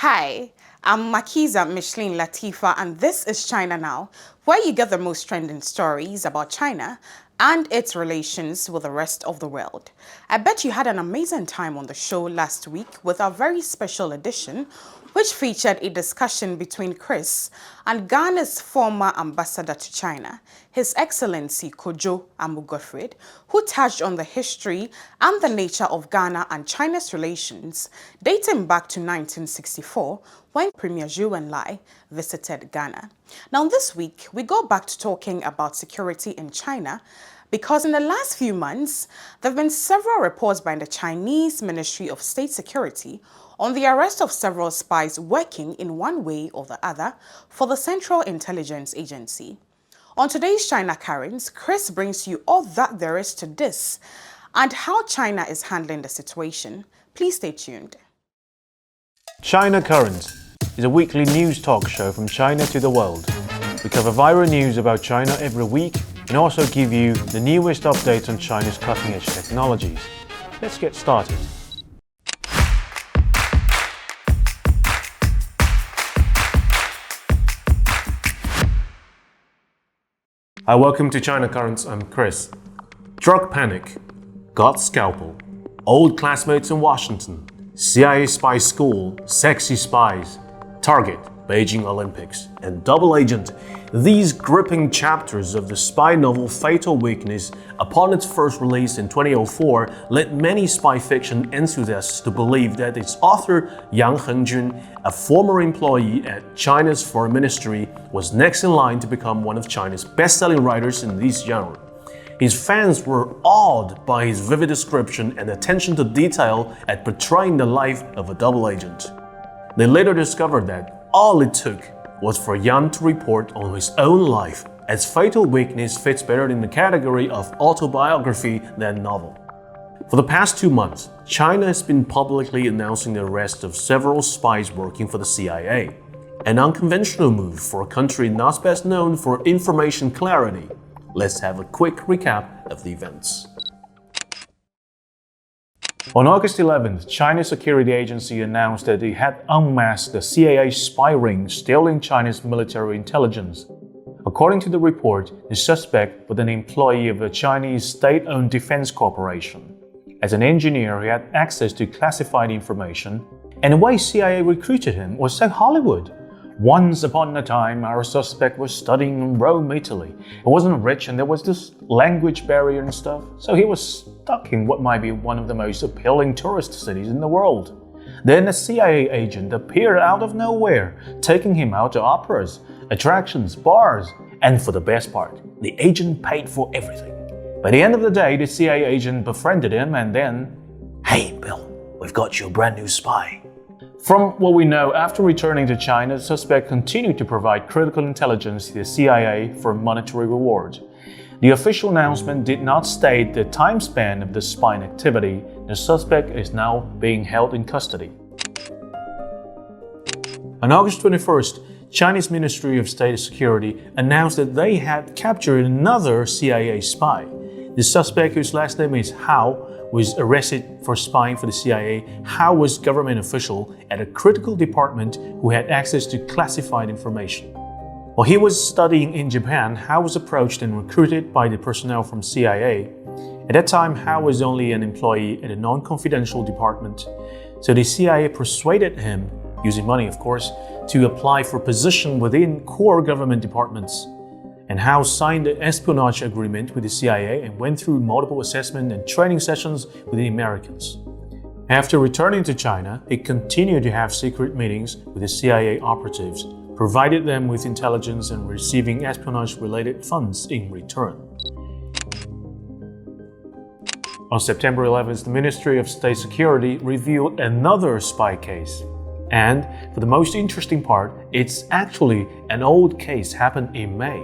Hi, I'm Makiza Latifa, and this is China Now, where you get the most trending stories about China and its relations with the rest of the world. I bet you had an amazing time on the show last week with our very special edition, which featured a discussion between Kris and Ghana's former ambassador to China, His Excellency Kojo Amugofred, who touched on the history and the nature of Ghana and China's relations dating back to 1964 when Premier Zhou Enlai visited Ghana. Now this week, we go back to talking about security in China because in the last few months, there have been several reports by the Chinese Ministry of State Security on the arrest of several spies working in one way or the other for the Central Intelligence Agency. On today's China Currents, Kris brings you all that there is to this and how China is handling the situation. Please stay tuned. China Currents is a weekly news talk show from China to the world. We cover viral news about China every week and also give you the newest updates on China's cutting-edge technologies. Let's get started. Hi, welcome to China Currents. I'm Kris. Drug panic, God's scalpel, old classmates in Washington, CIA spy school, sexy spies, target, Beijing Olympics, and double agent. These gripping chapters of the spy novel Fatal Weakness, upon its first release in 2004, led many spy fiction enthusiasts to believe that its author, Yang Hengjun, a former employee at China's foreign ministry, was next in line to become one of China's best-selling writers in this genre. His fans were awed by his vivid description and attention to detail at portraying the life of a double agent. They later discovered that all it took was for Yang to report on his own life, as Fatal Weakness fits better in the category of autobiography than novel. For the past 2 months, China has been publicly announcing the arrest of several spies working for the CIA, an unconventional move for a country not best known for information clarity. Let's have a quick recap of the events. On August 11th, China's security agency announced that it had unmasked the CIA spy ring stealing China's military intelligence. According to the report, the suspect was an employee of a Chinese state-owned defense corporation. As an engineer, he had access to classified information, and the way CIA recruited him was so Hollywood. Once upon a time, our suspect was studying in Rome, Italy. He wasn't rich and there was this language barrier and stuff, so he was stuck in what might be one of the most appealing tourist cities in the world. Then a CIA agent appeared out of nowhere, taking him out to operas, attractions, bars, and for the best part, the agent paid for everything. By the end of the day, the CIA agent befriended him and then, "Hey Bill, we've got you a brand new spy." From what we know, after returning to China, the suspect continued to provide critical intelligence to the CIA for monetary reward. The official announcement did not state the time span of the spying activity. The suspect is now being held in custody. On August 21st, Chinese Ministry of State Security announced that they had captured another CIA spy. The suspect, whose last name is Hao, was arrested for spying for the CIA. Hao was a government official at a critical department who had access to classified information. While he was studying in Japan, Hao was approached and recruited by the personnel from CIA. At that time, Hao was only an employee at a non-confidential department, so the CIA persuaded him, using money of course, to apply for a position within core government departments. And Hao signed an espionage agreement with the CIA and went through multiple assessment and training sessions with the Americans. After returning to China, he continued to have secret meetings with the CIA operatives, provided them with intelligence and receiving espionage-related funds in return. On September 11th, the Ministry of State Security revealed another spy case. And for the most interesting part, it's actually an old case happened in May.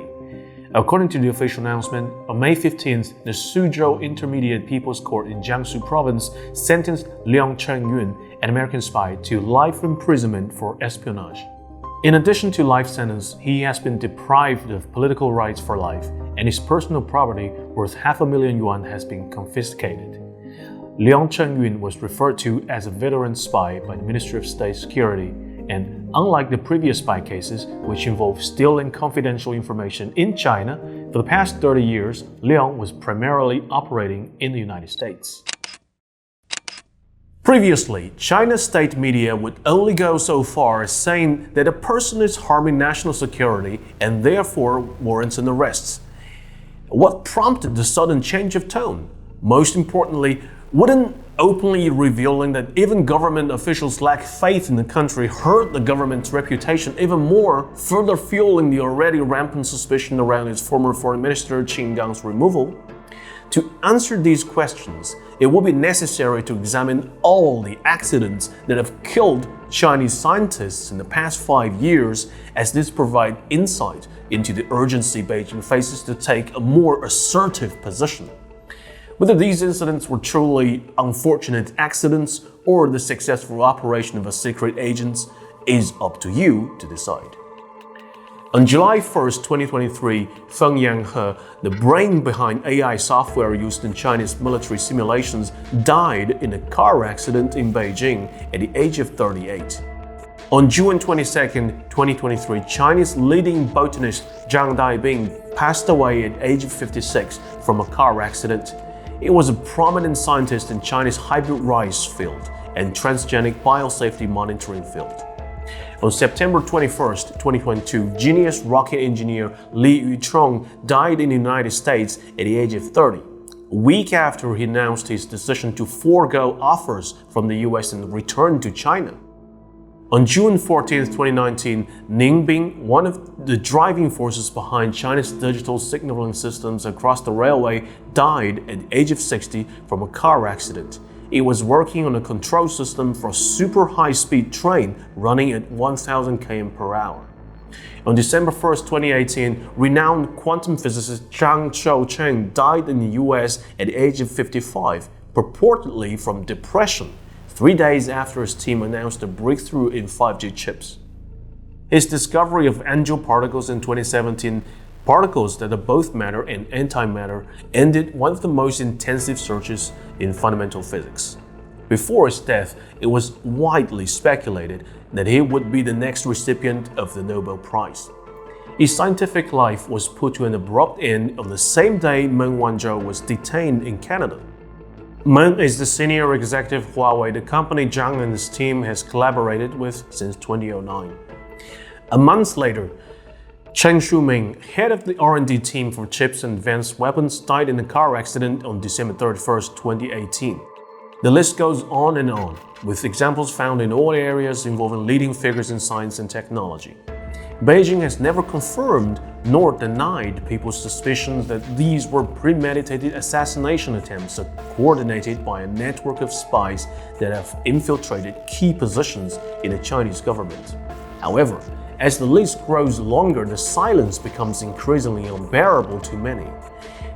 According to the official announcement, on May 15th, the Suzhou Intermediate People's Court in Jiangsu Province sentenced Liang Chengyun, an American spy, to life imprisonment for espionage. In addition to life sentence, he has been deprived of political rights for life, and his personal property worth $500,000 has been confiscated. Liang Chengyun was referred to as a veteran spy by the Ministry of State Security, And unlike the previous spy cases, which involved stealing confidential information in China, for the past 30 years, Liang was primarily operating in the United States. Previously, China's state media would only go so far as saying that a person is harming national security and therefore warrants an arrest. What prompted the sudden change of tone? Most importantly, wouldn't openly revealing that even government officials lack faith in the country hurt the government's reputation even more, further fueling the already rampant suspicion around its former foreign minister Qin Gang's removal? To answer these questions, it will be necessary to examine all the accidents that have killed Chinese scientists in the past 5 years, as this provides insight into the urgency Beijing faces to take a more assertive position. Whether these incidents were truly unfortunate accidents or the successful operation of a secret agent is up to you to decide. On July 1st, 2023, Feng Yanghe, the brain behind AI software used in Chinese military simulations, died in a car accident in Beijing at the age of 38. On June 22, 2023, Chinese leading botanist Zhang Daibing passed away at age of 56 from a car accident. He was a prominent scientist in China's hybrid rice field and transgenic biosafety monitoring field. On September 21, 2022, genius rocket engineer Li Yuchong died in the United States at the age of 30, a week after he announced his decision to forego offers from the US and return to China. On June 14, 2019, Ning Bing, one of the driving forces behind China's digital signaling systems across the railway, died at the age of 60 from a car accident. He was working on a control system for a super high-speed train running at 1,000 km per hour. On December 1, 2018, renowned quantum physicist Zhang Shoucheng died in the US at the age of 55, purportedly from depression, 3 days after his team announced a breakthrough in 5G chips. His discovery of angel particles in 2017, particles that are both matter and antimatter, ended one of the most intensive searches in fundamental physics. Before his death, it was widely speculated that he would be the next recipient of the Nobel Prize. His scientific life was put to an abrupt end on the same day Meng Wanzhou was detained in Canada. Meng is the senior executive of Huawei, the company Zhang and his team has collaborated with since 2009. A month later, Chen Shuming, head of the R&D team for chips and advanced weapons, died in a car accident on December 31, 2018. The list goes on and on, with examples found in all areas involving leading figures in science and technology. Beijing has never confirmed nor denied people's suspicions that these were premeditated assassination attempts coordinated by a network of spies that have infiltrated key positions in the Chinese government. However, as the list grows longer, the silence becomes increasingly unbearable to many.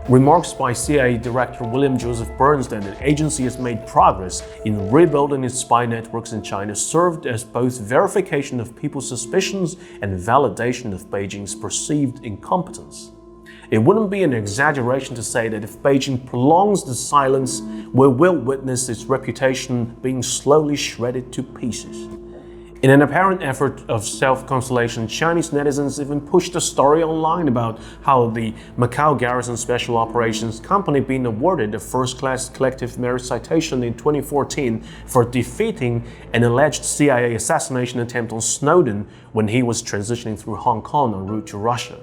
Remarks by CIA Director William Joseph Burns that the agency has made progress in rebuilding its spy networks in China served as both verification of people's suspicions and validation of Beijing's perceived incompetence. It wouldn't be an exaggeration to say that if Beijing prolongs the silence, we will witness its reputation being slowly shredded to pieces. In an apparent effort of self-consolation, Chinese netizens even pushed a story online about how the Macau Garrison Special Operations Company being awarded a first-class collective merit citation in 2014 for defeating an alleged CIA assassination attempt on Snowden when he was transitioning through Hong Kong en route to Russia.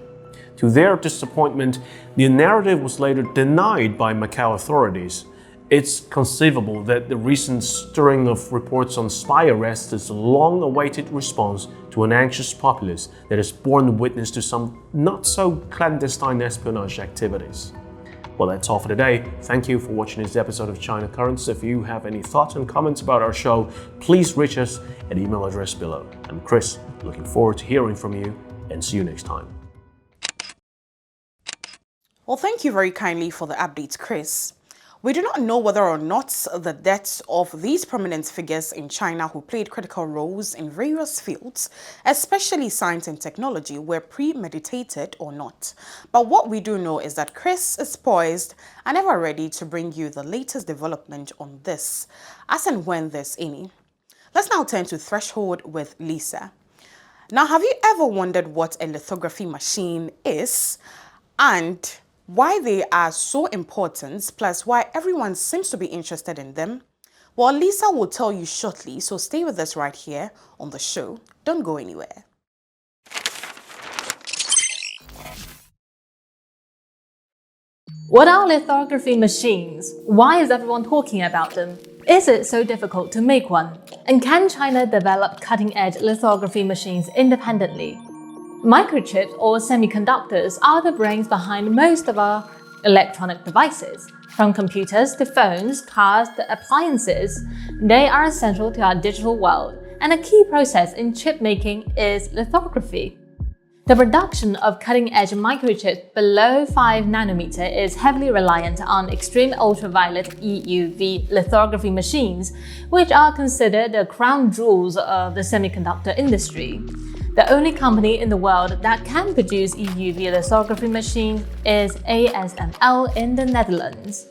To their disappointment, the narrative was later denied by Macau authorities. It's conceivable that the recent stirring of reports on spy arrests is a long-awaited response to an anxious populace that has borne witness to some not-so-clandestine espionage activities. Well, that's all for today. Thank you for watching this episode of China Currents. If you have any thoughts and comments about our show, please reach us at the email address below. I'm Kris, looking forward to hearing from you, and see you next time. Well, thank you very kindly for the updates, Kris. We do not know whether or not the deaths of these prominent figures in China who played critical roles in various fields, especially science and technology, were premeditated or not. But what we do know is that Kris is poised and ever ready to bring you the latest development on this, as and when there's any. Let's now turn to Threshold with Lisa. Now, have you ever wondered what a lithography machine is and why they are so important, plus why everyone seems to be interested in them? Well, Lisa will tell you shortly, so stay with us right here on the show. Don't go anywhere. What are lithography machines? Why is everyone talking about them? Is it so difficult to make one? And can China develop cutting-edge lithography machines independently? Microchips or semiconductors are the brains behind most of our electronic devices. From computers to phones, cars to appliances, they are essential to our digital world, and a key process in chip making is lithography. The production of cutting-edge microchips below 5 nanometer is heavily reliant on extreme ultraviolet EUV lithography machines, which are considered the crown jewels of the semiconductor industry. The only company in the world that can produce EUV lithography machines is ASML in the Netherlands.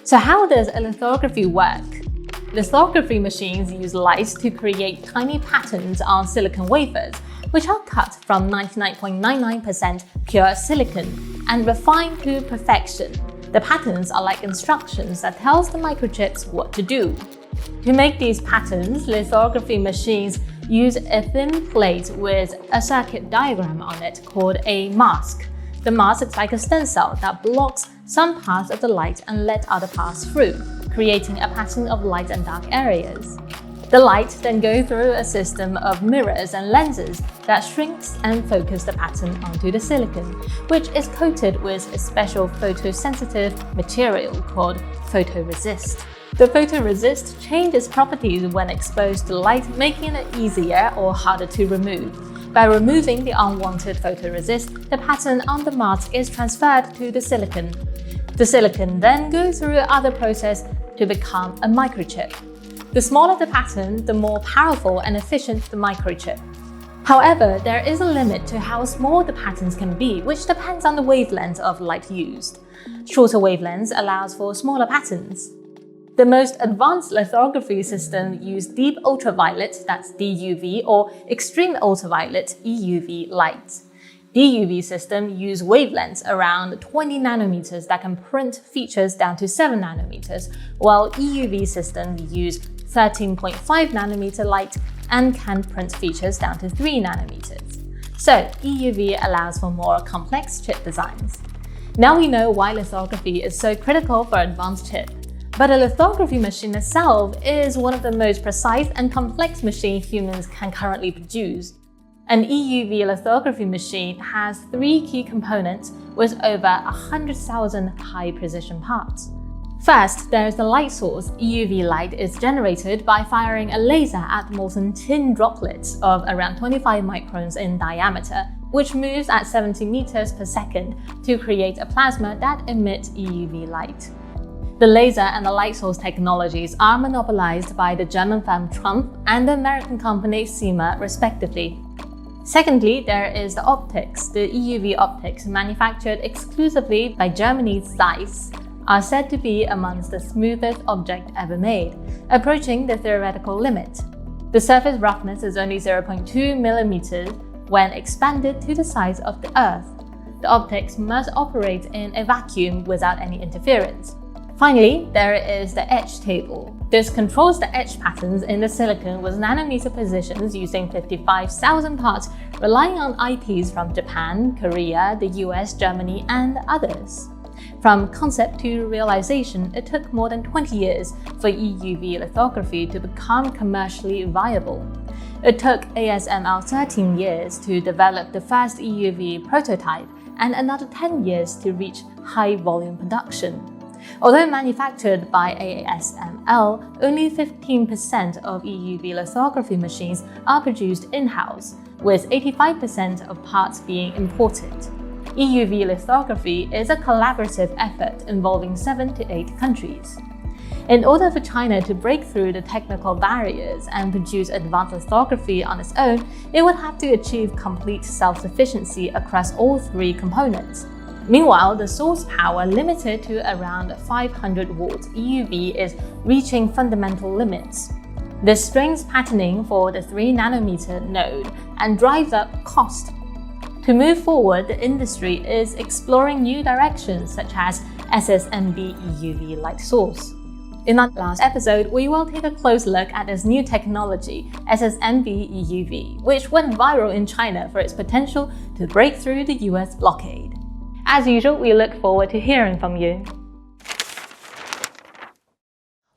So how does a lithography work? Lithography machines use light to create tiny patterns on silicon wafers, which are cut from 99.99% pure silicon and refined to perfection. The patterns are like instructions that tells the microchips what to do. To make these patterns, lithography machines use a thin plate with a circuit diagram on it called a mask. The mask is like a stencil that blocks some parts of the light and let other pass through, creating a pattern of light and dark areas. The light then goes through a system of mirrors and lenses that shrinks and focus the pattern onto the silicon, which is coated with a special photosensitive material called photoresist. The photoresist changes properties when exposed to light, making it easier or harder to remove. By removing the unwanted photoresist, the pattern on the mask is transferred to the silicon. The silicon then goes through another process to become a microchip. The smaller the pattern, the more powerful and efficient the microchip. However, there is a limit to how small the patterns can be, which depends on the wavelength of light used. Shorter wavelengths allows for smaller patterns. The most advanced lithography systems use deep ultraviolet, that's DUV, or extreme ultraviolet, EUV light. DUV systems use wavelengths around 20 nanometers that can print features down to 7 nanometers, while EUV systems use 13.5 nanometer light and can print features down to 3 nanometers. So EUV allows for more complex chip designs. Now we know why lithography is so critical for advanced chip. But a lithography machine itself is one of the most precise and complex machines humans can currently produce. An EUV lithography machine has 3 key components with over 100,000 high-precision parts. First, there is the light source. EUV light is generated by firing a laser at molten tin droplets of around 25 microns in diameter, which moves at 70 meters per second to create a plasma that emits EUV light. The laser and the light source technologies are monopolized by the German firm Trump and the American company SEMA, respectively. Secondly, there is the optics. The EUV optics, manufactured exclusively by Germany's Zeiss, are said to be amongst the smoothest object ever made, approaching the theoretical limit. The surface roughness is only 0.2 millimeters when expanded to the size of the Earth. The optics must operate in a vacuum without any interference. Finally, there is the etch table. This controls the etch patterns in the silicon with nanometer precisions using 55,000 parts, relying on IPs from Japan, Korea, the US, Germany, and others. From concept to realization, it took more than 20 years for EUV lithography to become commercially viable. It took ASML 13 years to develop the first EUV prototype and another 10 years to reach high-volume production. Although manufactured by ASML, only 15% of EUV lithography machines are produced in-house, with 85% of parts being imported. EUV lithography is a collaborative effort involving 7 to 8 countries. In order for China to break through the technical barriers and produce advanced lithography on its own, it would have to achieve complete self-sufficiency across all 3 components. Meanwhile, the source power limited to around 500 watts EUV is reaching fundamental limits. This strengthens patterning for the 3nm node and drives up cost. To move forward, the industry is exploring new directions such as SSMB EUV light source. In our last episode, we will take a close look at this new technology, SSMB EUV, which went viral in China for its potential to break through the US blockade. As usual, we look forward to hearing from you.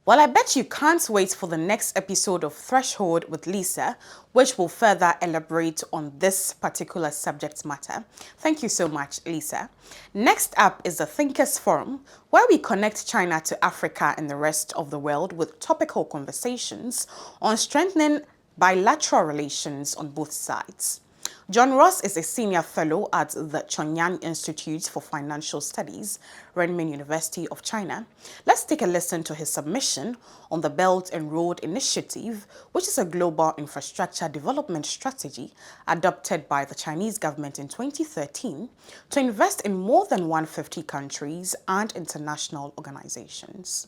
Well, I bet you can't wait for the next episode of Threshold with Lisa, which will further elaborate on this particular subject matter. Thank you so much, Lisa. Next up is the Thinkers Forum, where we connect China to Africa and the rest of the world with topical conversations on strengthening bilateral relations on both sides. John Ross is a senior fellow at the Chongyan Institute for Financial Studies, Renmin University of China. Let's take a listen to his submission on the Belt and Road Initiative, which is a global infrastructure development strategy adopted by the Chinese government in 2013 to invest in more than 150 countries and international organizations.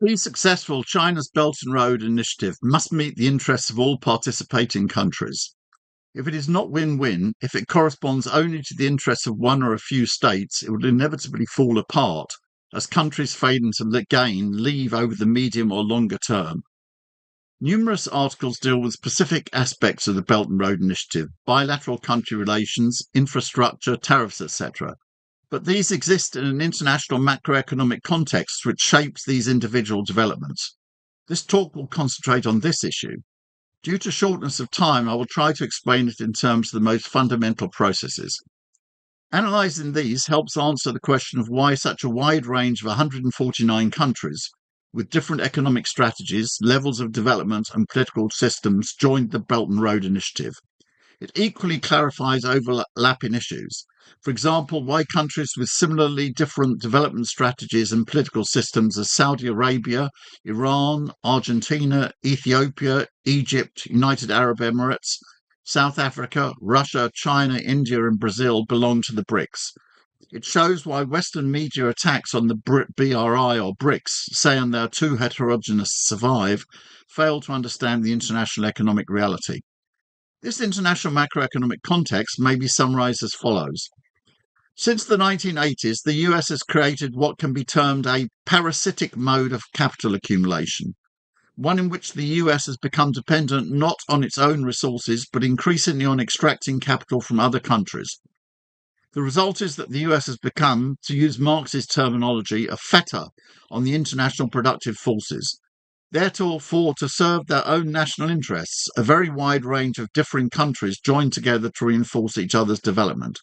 To be successful, China's Belt and Road Initiative must meet the interests of all participating countries. If it is not win-win, if it corresponds only to the interests of one or a few states, it will inevitably fall apart as countries failing to gain leave over the medium or longer term. Numerous articles deal with specific aspects of the Belt and Road Initiative, bilateral country relations, infrastructure, tariffs, etc. But these exist in an international macroeconomic context which shapes these individual developments. This talk will concentrate on this issue. Due to shortness of time, I will try to explain it in terms of the most fundamental processes. Analysing these helps answer the question of why such a wide range of 149 countries, with different economic strategies, levels of development and political systems, joined the Belt and Road Initiative. It equally clarifies overlapping issues. For example, why countries with similarly different development strategies and political systems as Saudi Arabia, Iran, Argentina, Ethiopia, Egypt, United Arab Emirates, South Africa, Russia, China, India and Brazil belong to the BRICS. It shows why Western media attacks on the BRI or BRICS, saying they are too heterogeneous to survive, fail to understand the international economic reality. This international macroeconomic context may be summarized as follows. Since the 1980s, the US has created what can be termed a parasitic mode of capital accumulation, one in which the US has become dependent not on its own resources, but increasingly on extracting capital from other countries. The result is that the US has become, to use Marx's terminology, a fetter on the international productive forces. Therefore, to serve their own national interests, a very wide range of differing countries join together to reinforce each other's development.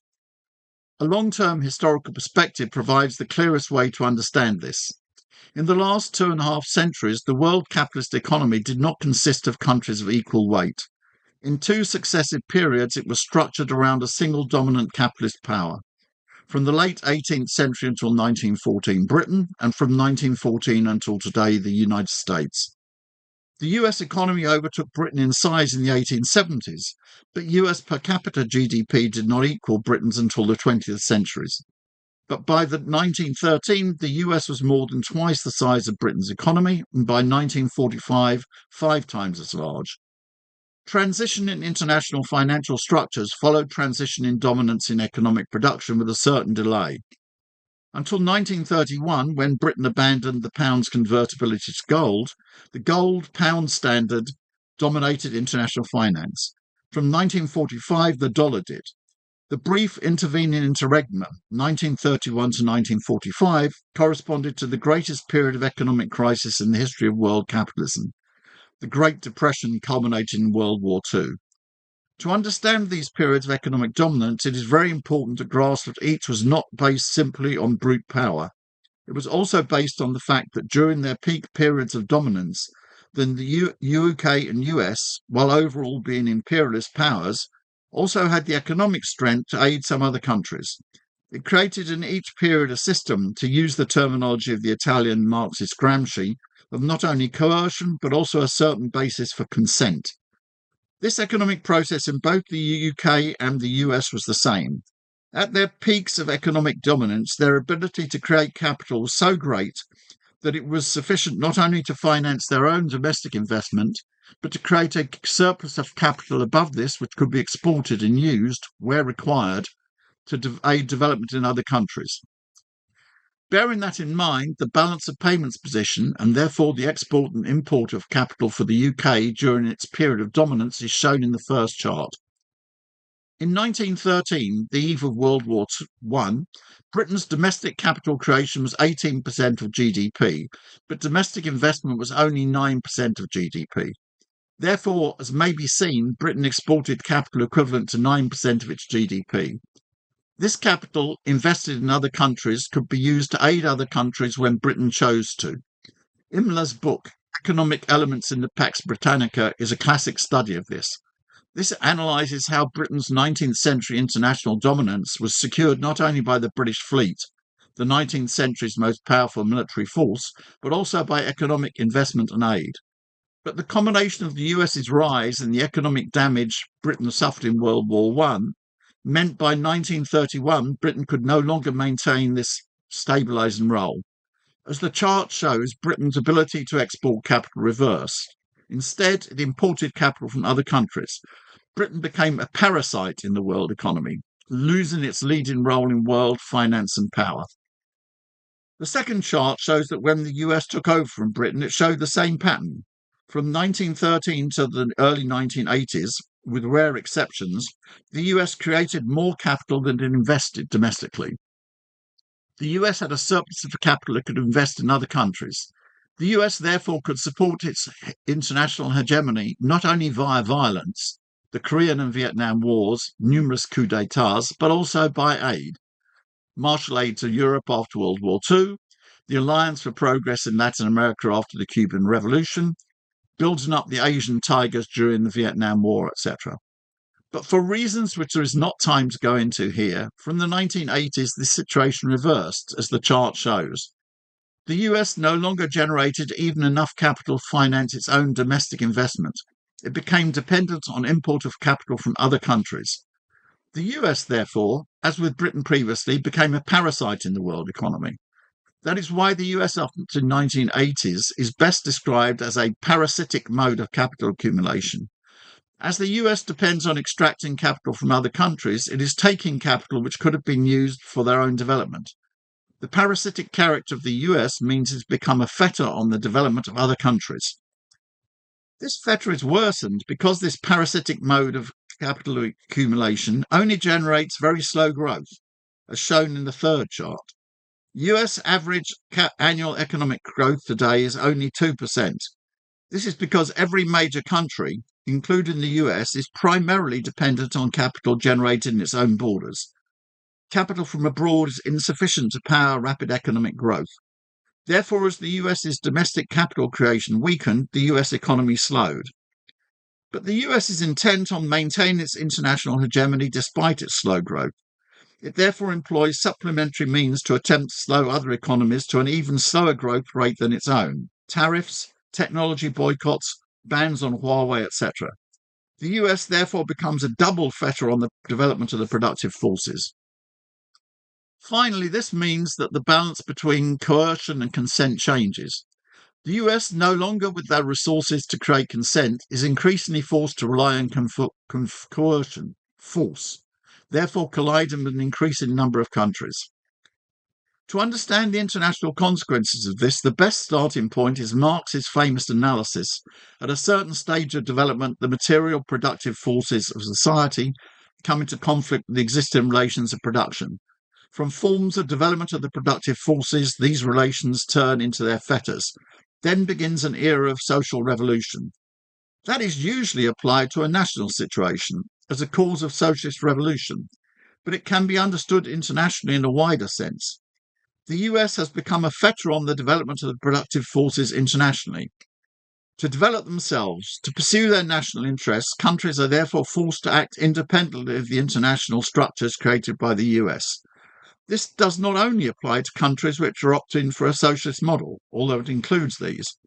A long-term historical perspective provides the clearest way to understand this. In the last 2.5 centuries, the world capitalist economy did not consist of countries of equal weight. In 2 successive periods, it was structured around a single dominant capitalist power. From the late 18th century until 1914, Britain, and from 1914 until today, the United States. The US economy overtook Britain in size in the 1870s, but US per capita GDP did not equal Britain's until the 20th centuries. But by 1913, the US was more than twice the size of Britain's economy, and by 1945, 5 times as large. Transition in international financial structures followed transition in dominance in economic production with a certain delay. Until 1931, when Britain abandoned the pound's convertibility to gold, the gold-pound standard dominated international finance. From 1945, the dollar did. The brief intervening interregnum, 1931 to 1945, corresponded to the greatest period of economic crisis in the history of world capitalism. The Great Depression culminated in World War II. To understand these periods of economic dominance, it is very important to grasp that each was not based simply on brute power. It was also based on the fact that during their peak periods of dominance, then the UK and US, while overall being imperialist powers, also had the economic strength to aid some other countries. It created in each period a system, to use the terminology of the Italian Marxist Gramsci, of not only coercion, but also a certain basis for consent. This economic process in both the UK and the US was the same. At their peaks of economic dominance, their ability to create capital was so great that it was sufficient not only to finance their own domestic investment, but to create a surplus of capital above this which could be exported and used, where required, to aid development in other countries. Bearing that in mind, the balance of payments position, and therefore the export and import of capital for the UK during its period of dominance, is shown in the first chart. In 1913, the eve of World War I, Britain's domestic capital creation was 18% of GDP, but domestic investment was only 9% of GDP. Therefore, as may be seen, Britain exported capital equivalent to 9% of its GDP. This capital, invested in other countries, could be used to aid other countries when Britain chose to. Imler's book, Economic Elements in the Pax Britannica, is a classic study of this. This analyses how Britain's 19th century international dominance was secured not only by the British fleet, the 19th century's most powerful military force, but also by economic investment and aid. But the combination of the US's rise and the economic damage Britain suffered in World War I meant by 1931 Britain could no longer maintain this stabilising role. As the chart shows, Britain's ability to export capital reversed. Instead, it imported capital from other countries. Britain became a parasite in the world economy, losing its leading role in world finance and power. The second chart shows that when the US took over from Britain, it showed the same pattern. From 1913 to the early 1980s, with rare exceptions, the US created more capital than it invested domestically. The US had a surplus of capital it could invest in other countries. The US therefore could support its international hegemony not only via violence, the Korean and Vietnam Wars, numerous coups d'etats, but also by aid. Marshall aid to Europe after World War II, the Alliance for Progress in Latin America after the Cuban Revolution, building up the Asian tigers during the Vietnam War, etc. But for reasons which there is not time to go into here, from the 1980s this situation reversed, as the chart shows. The US no longer generated even enough capital to finance its own domestic investment. It became dependent on import of capital from other countries. The US, therefore, as with Britain previously, became a parasite in the world economy. That is why the US up to the 1980s is best described as a parasitic mode of capital accumulation. As the US depends on extracting capital from other countries, it is taking capital which could have been used for their own development. The parasitic character of the US means it's become a fetter on the development of other countries. This fetter is worsened because this parasitic mode of capital accumulation only generates very slow growth, as shown in the third chart. US average annual economic growth today is only 2%. This is because every major country, including the US, is primarily dependent on capital generated in its own borders. Capital from abroad is insufficient to power rapid economic growth. Therefore, as the US's domestic capital creation weakened, the US economy slowed. But the US is intent on maintaining its international hegemony despite its slow growth. It therefore employs supplementary means to attempt to slow other economies to an even slower growth rate than its own. Tariffs, technology boycotts, bans on Huawei, etc. The US therefore becomes a double fetter on the development of the productive forces. Finally, this means that the balance between coercion and consent changes. The US, no longer with their resources to create consent, is increasingly forced to rely on coercion, force, therefore colliding with an increasing number of countries. To understand the international consequences of this, the best starting point is Marx's famous analysis. At a certain stage of development, the material productive forces of society come into conflict with the existing relations of production. From forms of development of the productive forces, these relations turn into their fetters. Then begins an era of social revolution. That is usually applied to a national situation as a cause of socialist revolution, but it can be understood internationally in a wider sense. The US has become a fetter on the development of the productive forces internationally. To develop themselves, to pursue their national interests, countries are therefore forced to act independently of the international structures created by the US. This does not only apply to countries which are opting for a socialist model, although it includes these.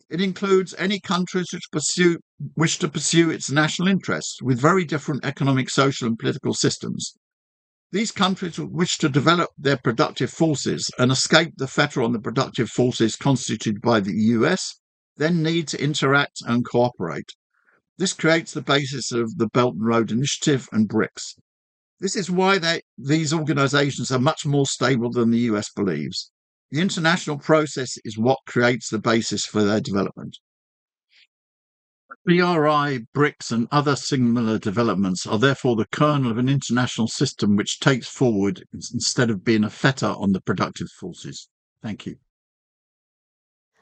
It includes any countries which wish to pursue its national interests with very different economic, social and political systems. These countries which wish to develop their productive forces and escape the fetter on the productive forces constituted by the US then need to interact and cooperate. This creates the basis of the Belt and Road Initiative and BRICS. This is why these organizations are much more stable than the US believes. The international process is what creates the basis for their development. BRI, BRICS, and other similar developments are therefore the kernel of an international system which takes forward instead of being a fetter on the productive forces. Thank you.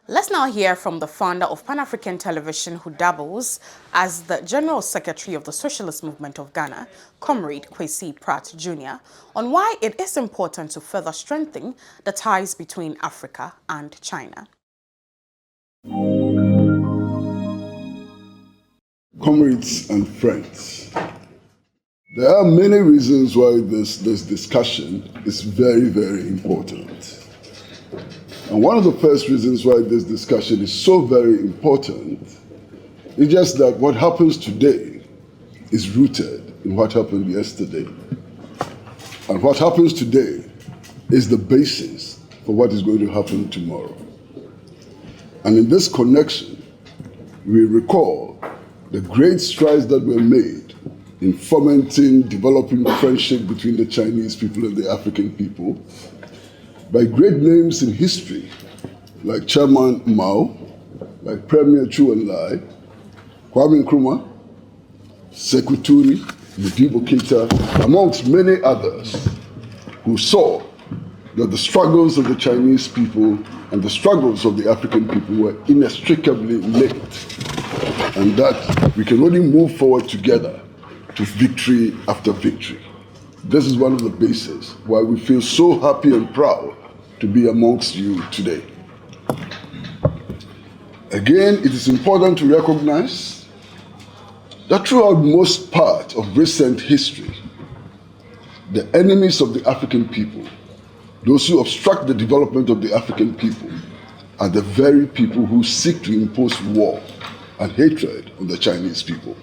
Let's now hear from the founder of Pan-African Television, who doubles as the General Secretary of the Socialist Movement of Ghana, Comrade Kwesi Pratt Jr., on why it is important to further strengthen the ties between Africa and China. Comrades and friends, there are many reasons why this discussion is very, very important. And one of the first reasons why this discussion is so very important is just that what happens today is rooted in what happened yesterday. And what happens today is the basis for what is going to happen tomorrow. And in this connection, we recall the great strides that were made in fomenting, developing friendship between the Chinese people and the African people by great names in history, like Chairman Mao, like Premier Chu Enlai, Kwame Nkrumah, Sekou Touré, Modibo Keita, amongst many others, who saw that the struggles of the Chinese people and the struggles of the African people were inextricably linked, and that we can only move forward together to victory after victory. This is one of the bases why we feel so happy and proud to be amongst you today. Again, it is important to recognize that throughout most part of recent history, the enemies of the African people, those who obstruct the development of the African people, are the very people who seek to impose war and hatred on the Chinese people.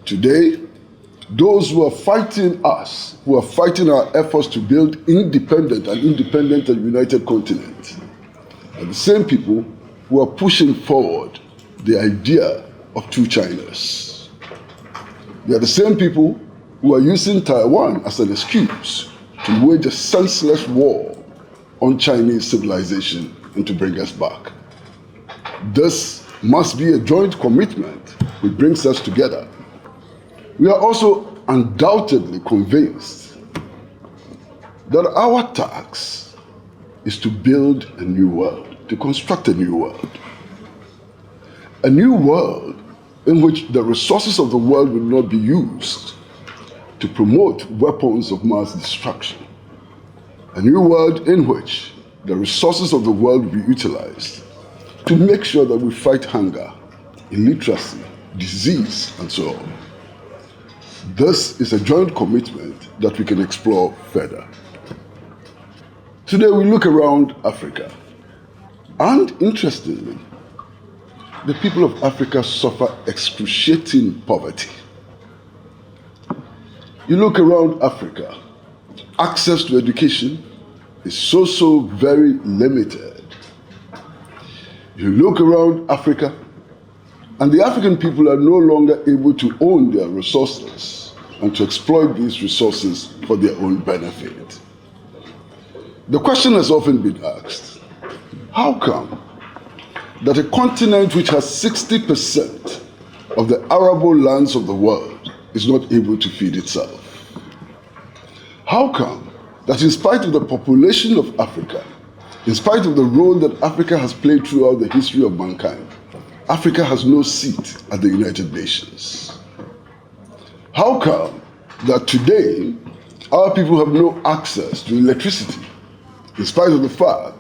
Today, those who are fighting us, who are fighting our efforts to build an independent and united continent, are the same people who are pushing forward the idea of two Chinas. They are the same people who are using Taiwan as an excuse to wage a senseless war on Chinese civilization and to bring us back. This must be a joint commitment which brings us together. We are also undoubtedly convinced that our task is to build a new world, to construct a new world. A new world in which the resources of the world will not be used to promote weapons of mass destruction. A new world in which the resources of the world will be utilized to make sure that we fight hunger, illiteracy, disease, and so on. This is a joint commitment that we can explore further. Today we look around Africa, and interestingly, the people of Africa suffer excruciating poverty. You look around Africa, access to education is so very limited. You look around Africa, and the African people are no longer able to own their resources and to exploit these resources for their own benefit. The question has often been asked, how come that a continent which has 60% of the arable lands of the world is not able to feed itself? How come that in spite of the population of Africa, in spite of the role that Africa has played throughout the history of mankind, Africa has no seat at the United Nations? How come that today our people have no access to electricity, in spite of the fact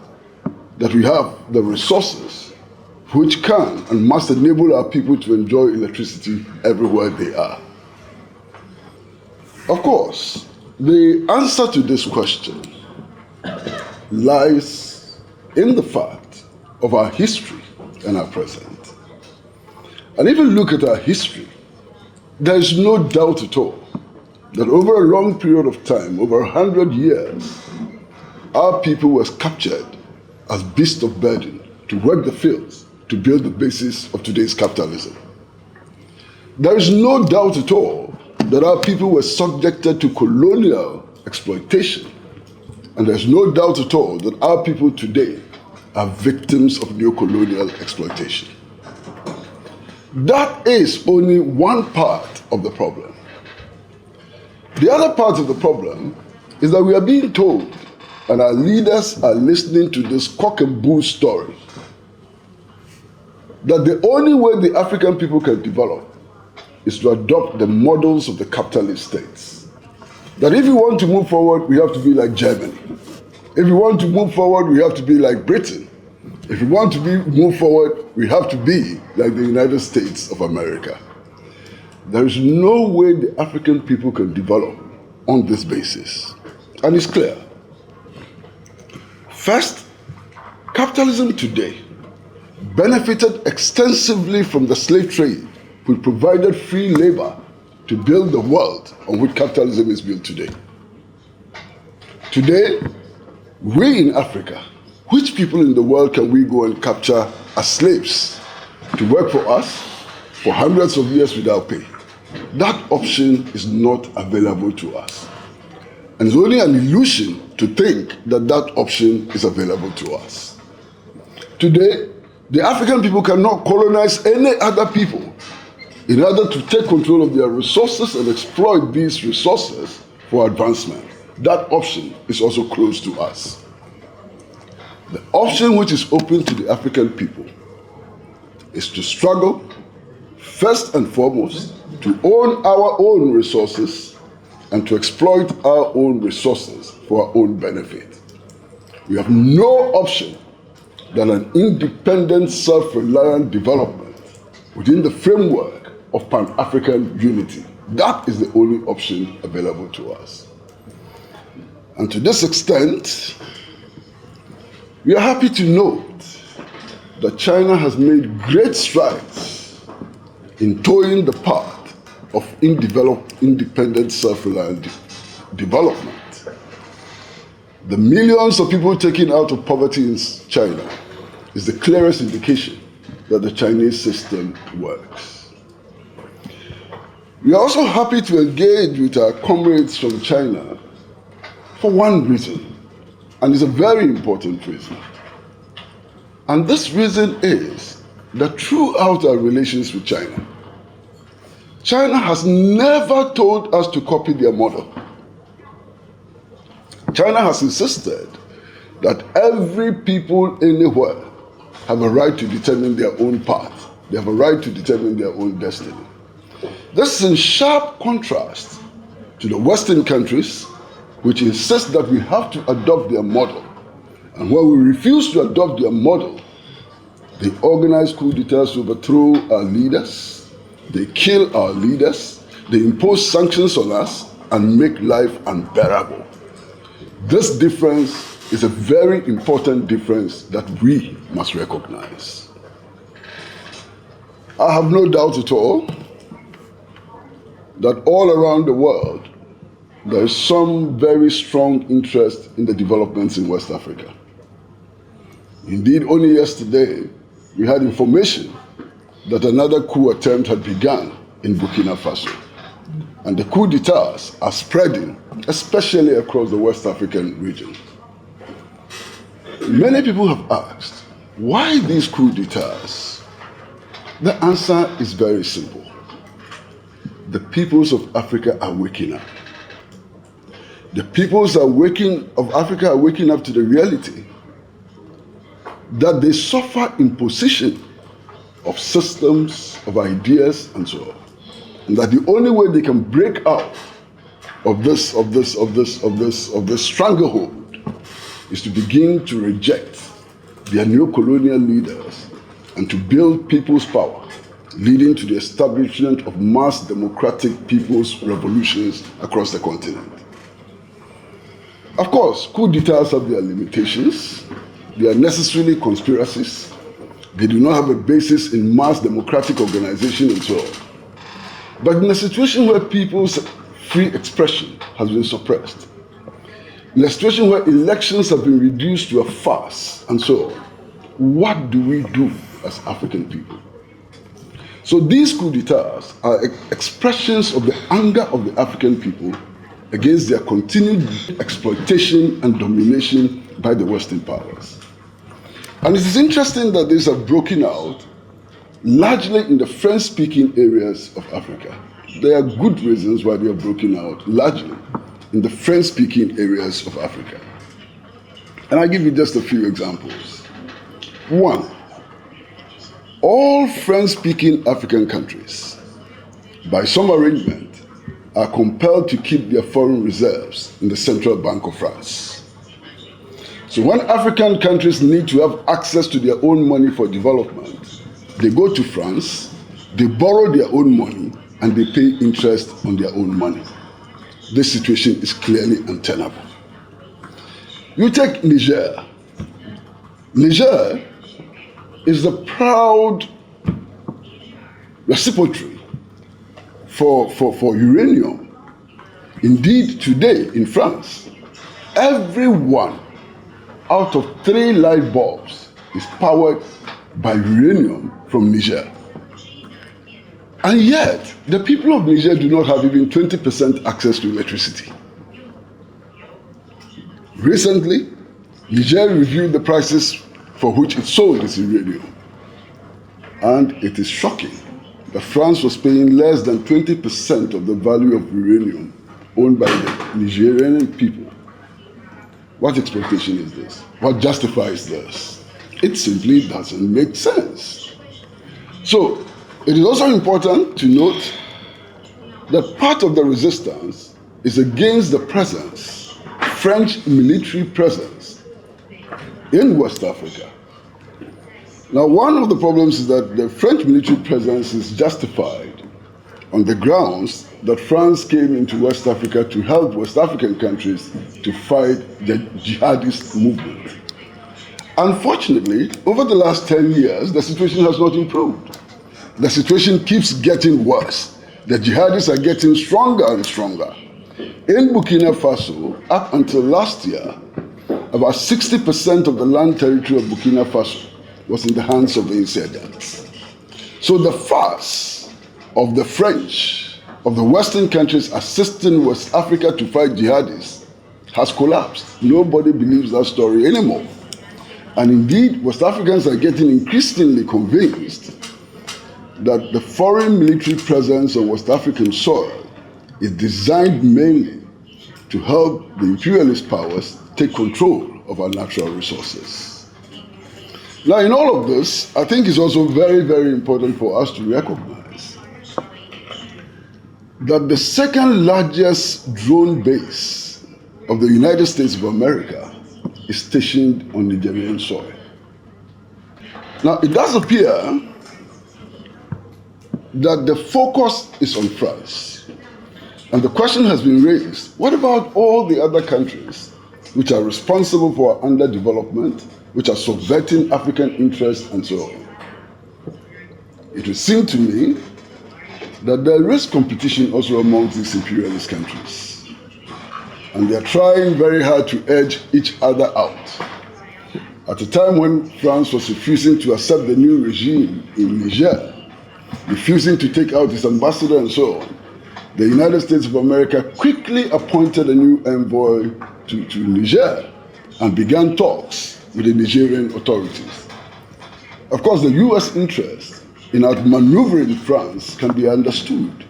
that we have the resources which can and must enable our people to enjoy electricity everywhere they are? Of course, the answer to this question lies in the fact of our history and our present. And if you look at our history, there is no doubt at all that over a long period of time, over 100 years, our people was captured as beasts of burden to work the fields to build the basis of today's capitalism. There is no doubt at all that our people were subjected to colonial exploitation, and there's no doubt at all that our people today are victims of neo-colonial exploitation. That is only one part of the problem. The other part of the problem is that we are being told, and our leaders are listening to this cock and bull story, that the only way the African people can develop is to adopt the models of the capitalist states. That if we want to move forward, we have to be like Germany. If we want to move forward, we have to be like Britain. If we want to move forward, we have to be like the United States of America. There is no way the African people can develop on this basis. And it's clear. First, capitalism today benefited extensively from the slave trade, which provided free labor to build the world on which capitalism is built today. Today, we in Africa, which people in the world can we go and capture as slaves to work for us for hundreds of years without pay? That option is not available to us. And it's only an illusion to think that that option is available to us. Today, the African people cannot colonize any other people in order to take control of their resources and exploit these resources for advancement. That option is also closed to us. The option which is open to the African people is to struggle, first and foremost, to own our own resources and to exploit our own resources for our own benefit. We have no option than an independent, self-reliant development within the framework of Pan-African unity. That is the only option available to us. And to this extent, we are happy to note that China has made great strides in towing the path of independent, self-reliant development. The millions of people taken out of poverty in China is the clearest indication that the Chinese system works. We are also happy to engage with our comrades from China for one reason, and it's a very important reason. And this reason is that throughout our relations with China, China has never told us to copy their model. China has insisted that every people anywhere have a right to determine their own path. They have a right to determine their own destiny. This is in sharp contrast to the Western countries, which insist that we have to adopt their model. And when we refuse to adopt their model, they organize coups d'etat to overthrow our leaders, they kill our leaders, they impose sanctions on us, and make life unbearable. This difference is a very important difference that we must recognize. I have no doubt at all that all around the world, there is some very strong interest in the developments in West Africa. Indeed, only yesterday, we had information that another coup attempt had begun in Burkina Faso. And the coup d'etats are spreading, especially across the West African region. Many people have asked, why these coup d'etats? The answer is very simple. The peoples of Africa are waking up. The peoples of Africa are waking up to the reality that they suffer imposition of systems, of ideas, and so on. And that the only way they can break out of this stranglehold is to begin to reject their neo-colonial leaders and to build people's power, leading to the establishment of mass democratic people's revolutions across the continent. Of course, coup d'etats have their limitations. They are necessarily conspiracies. They do not have a basis in mass democratic organization and so on. But in a situation where peoples free expression has been suppressed. In a situation where elections have been reduced to a farce and so on, what do we do as African people? So these coups d'etats are expressions of the anger of the African people against their continued exploitation and domination by the Western powers. And it is interesting that these have broken out largely in the French-speaking areas of Africa. There are good reasons why they are broken out largely in the French-speaking areas of Africa. And I'll give you just a few examples. One, all French-speaking African countries, by some arrangement, are compelled to keep their foreign reserves in the Central Bank of France. So when African countries need to have access to their own money for development, they go to France, they borrow their own money, and they pay interest on their own money. This situation is clearly untenable. You take Niger. Niger is the proud reciprocity for uranium. Indeed, today in France, every one out of 3 light bulbs is powered by uranium from Niger. And yet, the people of Niger do not have even 20% access to electricity. Recently, Niger reviewed the prices for which it sold its uranium. And it is shocking that France was paying less than 20% of the value of uranium owned by the Nigerian people. What exploitation is this? What justifies this? It simply doesn't make sense. So, it is also important to note that part of the resistance is against the presence, French military presence, in West Africa. Now, one of the problems is that the French military presence is justified on the grounds that France came into West Africa to help West African countries to fight the jihadist movement. Unfortunately, over the last 10 years, the situation has not improved. The situation keeps getting worse. The jihadists are getting stronger and stronger. In Burkina Faso, up until last year, about 60% of the land territory of Burkina Faso was in the hands of the insurgents. So the farce of the French, of the Western countries assisting West Africa to fight jihadists has collapsed. Nobody believes that story anymore. And indeed, West Africans are getting increasingly convinced that the foreign military presence on West African soil is designed mainly to help the imperialist powers take control of our natural resources. Now, in all of this, I think it's also very, very important for us to recognize that the second largest drone base of the United States of America is stationed on Nigerian soil. Now, it does appear that the focus is on France. And the question has been raised, what about all the other countries which are responsible for our underdevelopment, which are subverting African interests and so on? It would seem to me that there is competition also among these imperialist countries. And they are trying very hard to edge each other out. At a time when France was refusing to accept the new regime in Niger, refusing to take out its ambassador and so on, the United States of America quickly appointed a new envoy to Niger and began talks with the Nigerian authorities. Of course, the US interest in outmaneuvering France can be understood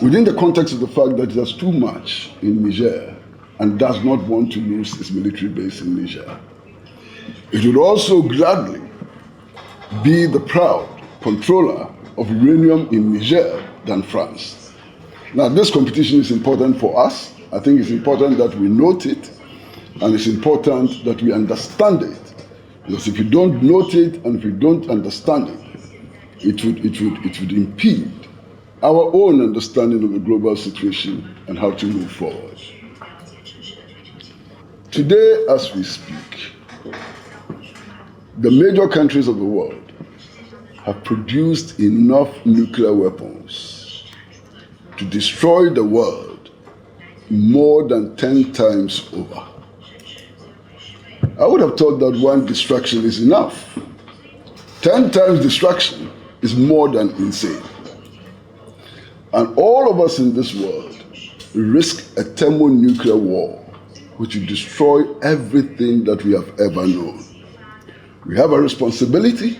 within the context of the fact that it has too much in Niger and does not want to lose its military base in Niger. It would also gladly be the proud controller of uranium in Niger than France. Now, this competition is important for us. I think it's important that we note it, and it's important that we understand it. Because if you don't note it and if you don't understand it, it would impede our own understanding of the global situation and how to move forward. Today, as we speak, the major countries of the world have produced enough nuclear weapons to destroy the world more than 10 times over. I would have thought that one distraction is enough. 10 times distraction is more than insane. And all of us in this world risk a thermonuclear war which will destroy everything that we have ever known. We have a responsibility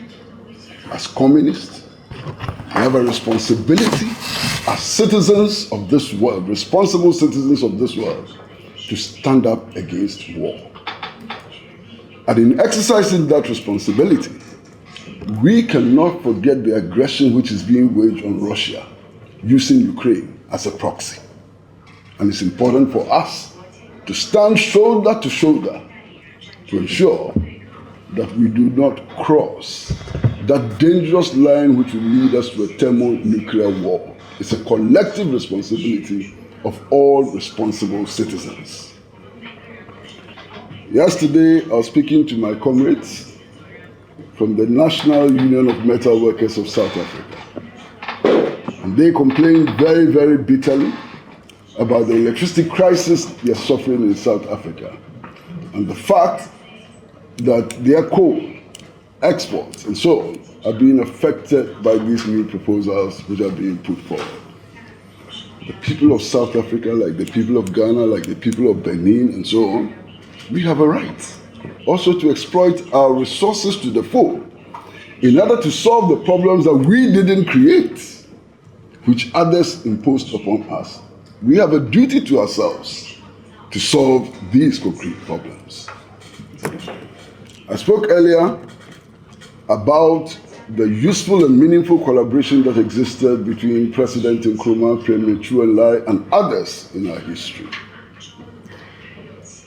as communists. We have a responsibility as citizens of this world, responsible citizens of this world, to stand up against war. And in exercising that responsibility, we cannot forget the aggression which is being waged on Russia using Ukraine as a proxy. And it's important for us to stand shoulder to shoulder to ensure that we do not cross that dangerous line which will lead us to a thermonuclear war. It's a collective responsibility of all responsible citizens. Yesterday, I was speaking to my comrades from the National Union of Metal Workers of South Africa. And they complained very, very bitterly about the electricity crisis they are suffering in South Africa and the fact that their coal exports and so on are being affected by these new proposals which are being put forward. The people of South Africa, like the people of Ghana, like the people of Benin and so on, we have a right also to exploit our resources to the full in order to solve the problems that we didn't create, which others imposed upon us. We have a duty to ourselves to solve these concrete problems. I spoke earlier about the useful and meaningful collaboration that existed between President Nkrumah, Premier Chu Enlai, and others in our history.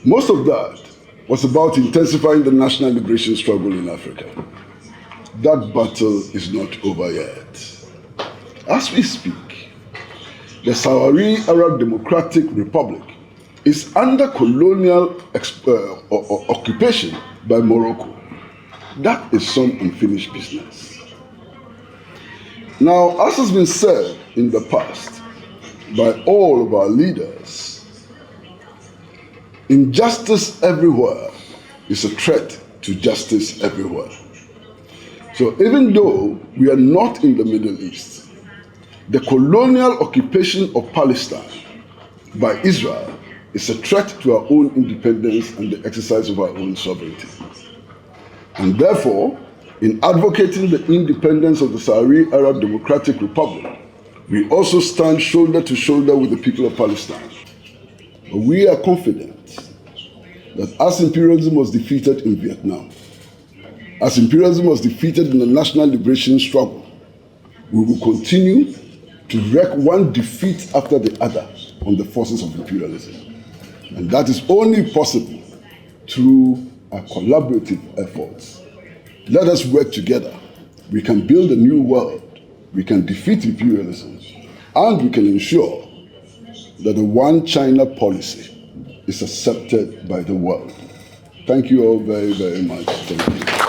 Most of that was about intensifying the national liberation struggle in Africa. That battle is not over yet. As we speak, the Sahrawi Arab Democratic Republic is under colonial occupation by Morocco. That is some unfinished business. Now, as has been said in the past by all of our leaders, injustice everywhere is a threat to justice everywhere. So even though we are not in the Middle East, the colonial occupation of Palestine by Israel is a threat to our own independence and the exercise of our own sovereignty. And therefore, in advocating the independence of the Sahrawi Arab Democratic Republic, we also stand shoulder to shoulder with the people of Palestine. But we are confident that as imperialism was defeated in Vietnam, as imperialism was defeated in the national liberation struggle, we will continue to wreak one defeat after the other on the forces of imperialism. And that is only possible through our collaborative efforts. Let us work together. We can build a new world. We can defeat imperialism. And we can ensure that the one China policy is accepted by the world. Thank you all very, very much. Thank you.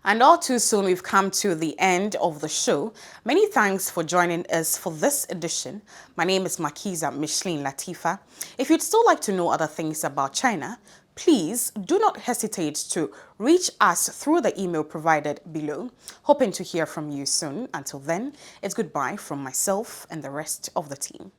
And all too soon, we've come to the end of the show. Many thanks for joining us for this edition. My name is Makiza Latifa. If you'd still like to know other things about China, please do not hesitate to reach us through the email provided below. Hoping to hear from you soon. Until then, it's goodbye from myself and the rest of the team.